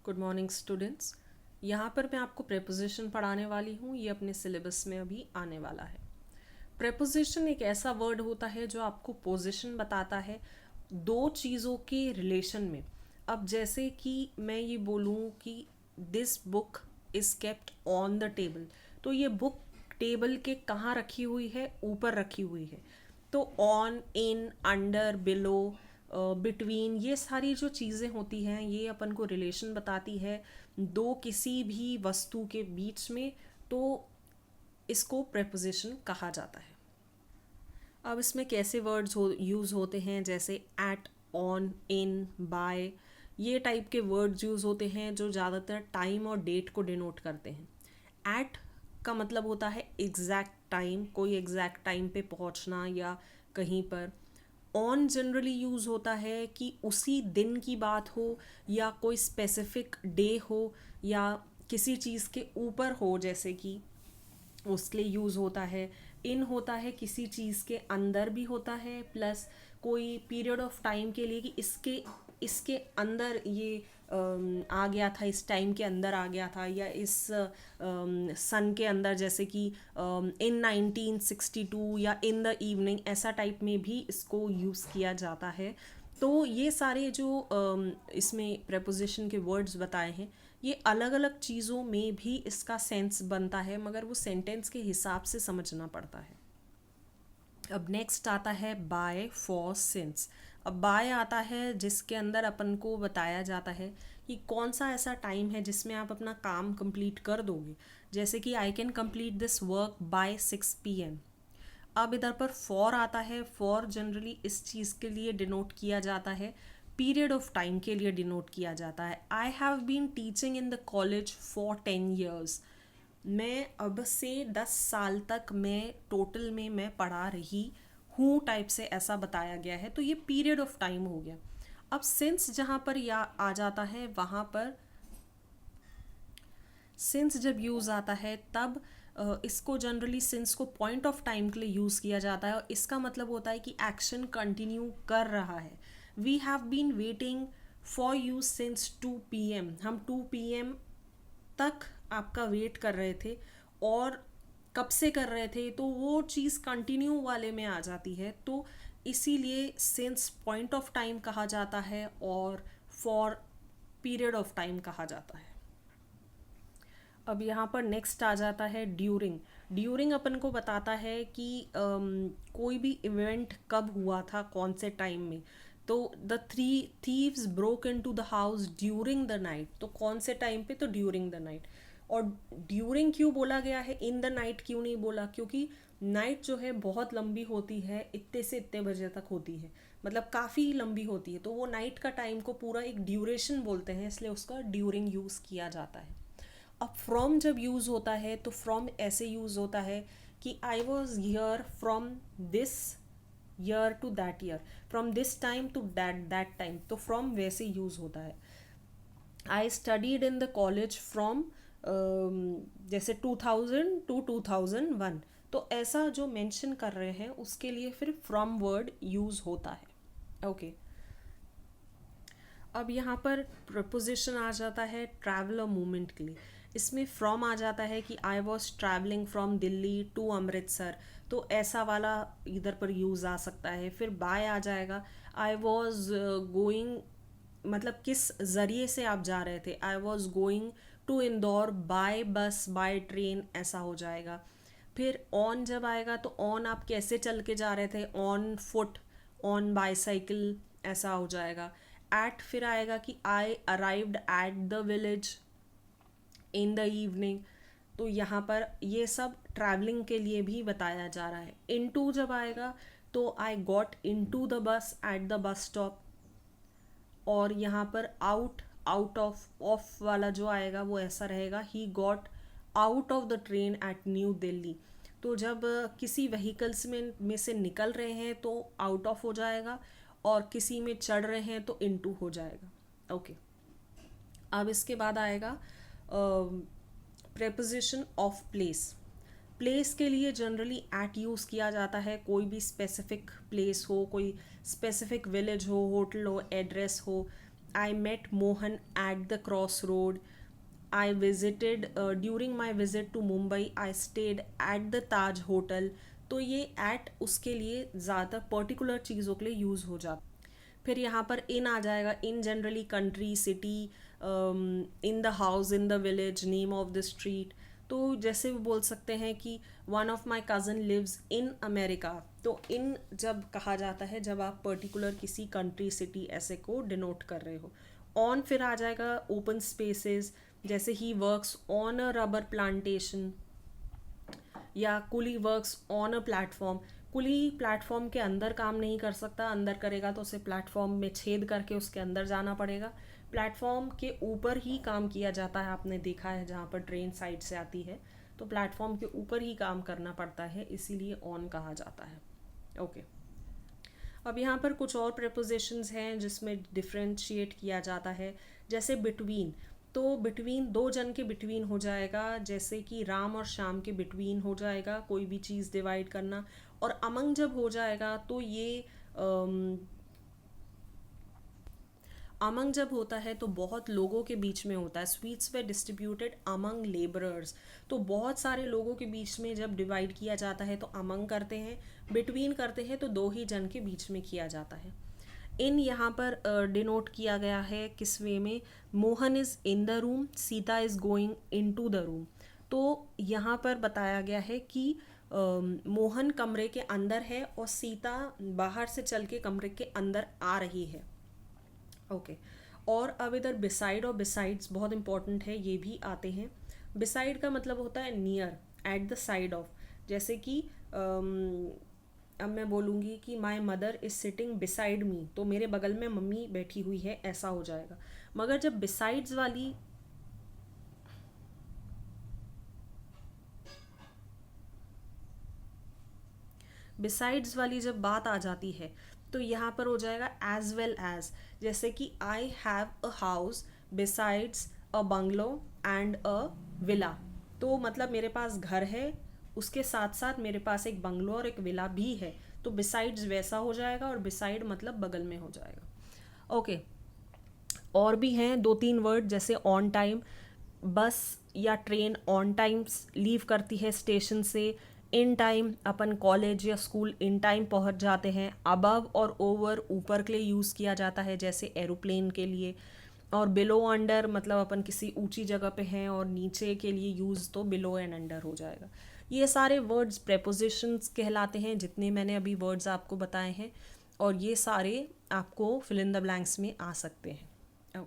Good morning students. यहाँ पर मैं आपको प्रेपोजिशन पढ़ाने वाली हूँ। ये अपने सिलेबस में अभी आने वाला है। प्रेपोजिशन एक ऐसा वर्ड होता है जो आपको पोजीशन बताता है दो चीज़ों के रिलेशन में। अब जैसे कि मैं ये बोलूँ कि this book is kept on the table, तो ये बुक टेबल के कहाँ रखी हुई है? ऊपर रखी हुई है। तो on, in, under, below, between, ये सारी जो चीज़ें होती हैं ये अपन को रिलेशन बताती है दो किसी भी वस्तु के बीच में। तो इसको प्रेपोजिशन कहा जाता है। अब इसमें कैसे वर्ड्स यूज़ होते हैं, जैसे एट, ऑन, इन, बाय, ये टाइप के वर्ड्स यूज़ होते हैं जो ज़्यादातर टाइम और डेट को डिनोट करते हैं। एट का मतलब होता है एग्जैक्ट टाइम, कोई एग्जैक्ट टाइम पे पहुंचना या कहीं पर। ऑन जनरली यूज़ होता है कि उसी दिन की बात हो या कोई स्पेसिफिक डे हो या किसी चीज़ के ऊपर हो, जैसे कि उसके लिए यूज़ होता है। इन होता है किसी चीज़ के अंदर भी होता है, प्लस कोई पीरियड ऑफ टाइम के लिए कि इसके इसके अंदर ये आ गया था, इस टाइम के अंदर आ गया था, या इस सन के अंदर, जैसे कि इन 1962 या इन द इवनिंग, ऐसा टाइप में भी इसको यूज़ किया जाता है। तो ये सारे जो इसमें प्रेपोजिशन के वर्ड्स बताए हैं, ये अलग अलग चीज़ों में भी इसका सेंस बनता है, मगर वो सेंटेंस के हिसाब से समझना पड़ता है। अब नेक्स्ट आता है बाय, फॉर, सिंस। अब बाय आता है जिसके अंदर अपन को बताया जाता है कि कौन सा ऐसा टाइम है जिसमें आप अपना काम कंप्लीट कर दोगे, जैसे कि I can complete this work by 6 PM। अब इधर पर फॉर आता है। फॉर जनरली इस चीज़ के लिए डिनोट किया जाता है, पीरियड ऑफ टाइम के लिए डिनोट किया जाता है। I have been teaching in the college for 10 years। मैं अब से 10 साल तक मैं टोटल में मैं पढ़ा रही हूँ टाइप से ऐसा बताया गया है, तो ये पीरियड ऑफ टाइम हो गया। अब सिंस जहाँ पर या आ जाता है, वहाँ पर सिंस जब यूज़ आता है तब इसको जनरली सिंस को पॉइंट ऑफ टाइम के लिए यूज़ किया जाता है, और इसका मतलब होता है कि एक्शन कंटिन्यू कर रहा है। We have been waiting for you since 2 PM। हम 2 PM तक आपका वेट कर रहे थे, और कब से कर रहे थे, तो वो चीज़ कंटिन्यू वाले में आ जाती है। तो इसीलिए सिंस पॉइंट ऑफ टाइम कहा जाता है और फॉर पीरियड ऑफ टाइम कहा जाता है। अब यहाँ पर नेक्स्ट आ जाता है ड्यूरिंग। ड्यूरिंग अपन को बताता है कि कोई भी इवेंट कब हुआ था, कौन से टाइम में। तो the three thieves broke into the house during the night, तो कौन से टाइम पे? तो ड्यूरिंग द नाइट। और ड्यूरिंग क्यों बोला गया है, इन द नाइट क्यों नहीं बोला? क्योंकि नाइट जो है बहुत लंबी होती है, इतने से इतने बजे तक होती है, मतलब काफ़ी लंबी होती है। तो वो नाइट का टाइम को पूरा एक ड्यूरेशन बोलते हैं, इसलिए उसका ड्यूरिंग यूज़ किया जाता है। अब फ्रॉम जब यूज़ होता है तो फ्रॉम ऐसे यूज़ होता है कि I was here from this year to that year, from this time to that time, तो फ्रॉम वैसे यूज़ होता है। I studied in the college from जैसे 2000 टू 2001, तो ऐसा जो मेंशन कर रहे हैं उसके लिए फिर फ्रॉम वर्ड यूज़ होता है। ओके अब यहाँ पर प्रपोजिशन आ जाता है ट्रैवल और मूवमेंट के लिए। इसमें फ्रॉम आ जाता है कि I was travelling from Delhi to Amritsar, तो ऐसा वाला इधर पर यूज़ आ सकता है। फिर बाय आ जाएगा, आई वॉज गोइंग, मतलब किस ज़रिए से आप जा रहे थे, I was going to Indore by bus, by train, ऐसा हो जाएगा। फिर ऑन जब आएगा तो ऑन आप कैसे चल के जा रहे थे, ऑन फुट, ऑन बाईसाइकिल, ऐसा हो जाएगा। एट फिर आएगा कि आई arrived at the village in the evening, तो यहाँ पर ये सब ट्रैवलिंग के लिए भी बताया जा रहा है। इन टू जब आएगा तो I got into the bus at the bus stop, और यहाँ पर आउट, आउट ऑफ वाला जो आएगा वो ऐसा रहेगा, he got out of the train eight new Delhi. तो जब किसी व्हीकल्स में से निकल रहे हैं तो आउट ऑफ हो जाएगा, और किसी में चढ़ रहे हैं तो इनटू हो जाएगा। ओके अब इसके बाद आएगा प्रेपोजिशन ऑफ प्लेस। प्लेस के लिए जनरली एट यूज़ किया जाता है, कोई भी स्पेसिफिक प्लेस हो, कोई स्पेसिफिक विलेज हो, होटल हो, एड्रेस हो, I met Mohan at the cross road, I visited during my visit to Mumbai I stayed at the Taj hotel. तो ये एट उसके लिए ज़्यादा पर्टिकुलर चीज़ों के लिए यूज़ हो जाता। फिर यहाँ पर इन आ जाएगा, in generally country, city, in the house, in the village, name of the street. तो जैसे वो बोल सकते हैं कि one of my cousin lives in America, तो इन जब कहा जाता है जब आप पर्टिकुलर किसी कंट्री, सिटी ऐसे को डिनोट कर रहे हो। ऑन फिर आ जाएगा ओपन स्पेसेस, जैसे ही works on a rubber plantation, या coolie works on a platform. Coolie platform के अंदर काम नहीं कर सकता, अंदर करेगा तो उसे प्लेटफॉर्म में छेद करके उसके अंदर जाना पड़ेगा। प्लेटफॉर्म के ऊपर ही काम किया जाता है, आपने देखा है जहाँ पर ट्रेन साइड से आती है तो प्लेटफॉर्म के ऊपर ही काम करना पड़ता है, इसीलिए ऑन कहा जाता है। ओके, अब यहाँ पर कुछ और प्रेपोजिशंस हैं जिसमें डिफ्रेंशिएट किया जाता है, जैसे बिटवीन। तो बिटवीन दो जन के बिटवीन हो जाएगा, जैसे कि राम और श्याम के बिटवीन हो जाएगा कोई भी चीज़ डिवाइड करना। और अमंग जब हो जाएगा तो ये अमंग जब होता है तो बहुत लोगों के बीच में होता है। स्वीट्स वे डिस्ट्रीब्यूटेड अमंग लेबरर्स, तो बहुत सारे लोगों के बीच में जब डिवाइड किया जाता है तो अमंग करते हैं, बिटवीन करते हैं तो दो ही जन के बीच में किया जाता है। इन यहाँ पर डिनोट किया गया है किस वे में, Mohan is in the room, Sita is going into the room. तो यहाँ पर बताया गया है कि मोहन कमरे के अंदर है और सीता बाहर से चल के कमरे के अंदर आ रही है। ओके, और अब इधर बिसाइड और बिसाइड्स बहुत इंपॉर्टेंट है, ये भी आते हैं। बिसाइड का मतलब होता है near, at the side of. जैसे कि अब मैं बोलूँगी कि my mother is sitting beside me, तो मेरे बगल में मम्मी बैठी हुई है, ऐसा हो जाएगा। मगर जब बिसाइड्स वाली जब बात आ जाती है तो यहाँ पर हो जाएगा एज वेल एज। जैसे कि I have a house besides a bungalow and a villa, तो मतलब मेरे पास घर है, उसके साथ साथ मेरे पास एक बंगलो और एक विला भी है। तो बिसाइड्स वैसा हो जाएगा और बिसाइड मतलब बगल में हो जाएगा। ओके, और भी हैं दो तीन वर्ड, जैसे ऑन टाइम, बस या ट्रेन ऑन टाइम लीव करती है स्टेशन से। इन टाइम, अपन कॉलेज या स्कूल इन टाइम पहुंच जाते हैं। अबव और ओवर ऊपर के लिए यूज़ किया जाता है, जैसे एरोप्लेन के लिए। और बिलो अंडर मतलब अपन किसी ऊंची जगह पे हैं, और नीचे के लिए यूज़ तो बिलो एंड अंडर हो जाएगा। ये सारे वर्ड्स प्रेपोजिशंस कहलाते हैं, जितने मैंने अभी वर्ड्स आपको बताए हैं, और ये सारे आपको फिल इन द ब्लैंक्स में आ सकते हैं।